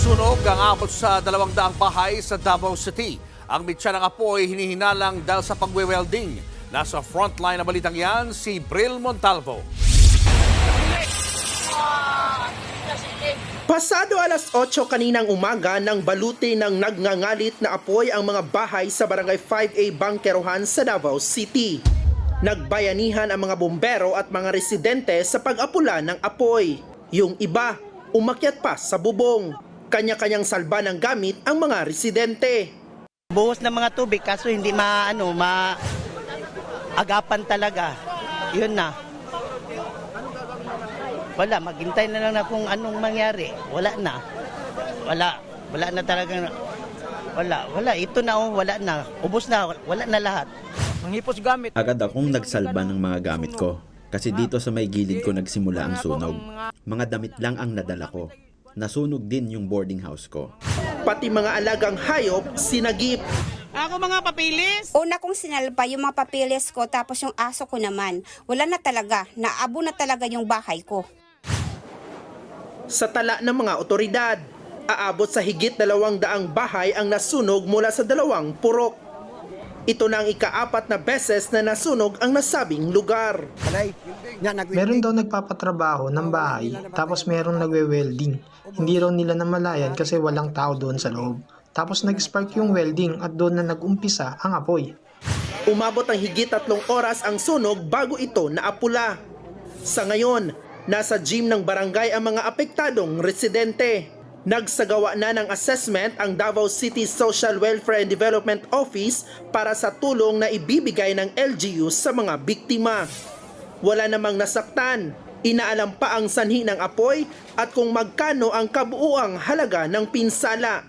Sunog ang abot sa 200 bahay sa Davao City. Ang mitya ng apoy hinihinalang dahil sa pagwe-welding. Nasa frontline na balitang yan, si Bril Montalvo. Pasado alas 8 kaninang umaga nang baluti ng nagngangalit na apoy ang mga bahay sa Barangay 5A Bangkerohan sa Davao City. Nagbayanihan ang mga bombero at mga residente sa pag-apula ng apoy. Yung iba, umakyat pa sa bubong. Kanya-kanyang salba ng gamit ang mga residente. Buhos ng mga tubig kaso hindi agapan talaga. Yun na. Wala, maghintay na lang na kung anong mangyari. Wala na. Wala na talaga. Wala. Ito na wala na. Ubos na, wala na lahat. Manghipos gamit. Agad akong nagsalba ng mga gamit ko. Kasi dito sa may gilid ko nagsimula ang sunog. Mga damit lang ang nadala ko. Nasunog din yung boarding house ko. Pati mga alagang hayop, sinagip. Ako mga papilis. Una kong sinalba yung mga papilis ko tapos yung aso ko naman. Wala na talaga. Naabo na talaga yung bahay ko. Sa tala ng mga otoridad, aabot sa higit 200 bahay ang nasunog mula sa 2 purok. Ito na ang ika-4 na beses na nasunog ang nasabing lugar. Meron daw nagpapatrabaho ng bahay tapos merong nagwe-welding. Hindi raw nila namalayan kasi walang tao doon sa loob. Tapos nag-spark yung welding at doon na nag-umpisa ang apoy. Umabot ang higit 3 oras ang sunog bago ito naapula. Sa ngayon, nasa gym ng barangay ang mga apektadong residente. Nagsagawa na ng assessment ang Davao City Social Welfare and Development Office para sa tulong na ibibigay ng LGU sa mga biktima. Wala namang nasaktan. Inaalam pa ang sanhi ng apoy at kung magkano ang kabuuang halaga ng pinsala.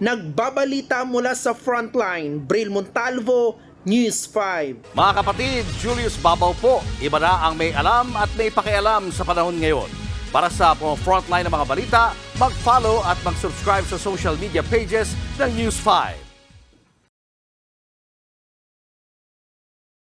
Nagbabalita mula sa Frontline, Bril Montalvo, News 5. Mga kapatid, Julius Babaw po. Iba na ang may alam at may pakialam sa panahon ngayon. Para sa frontline ng mga balita, mag-follow at mag-subscribe sa social media pages ng News 5.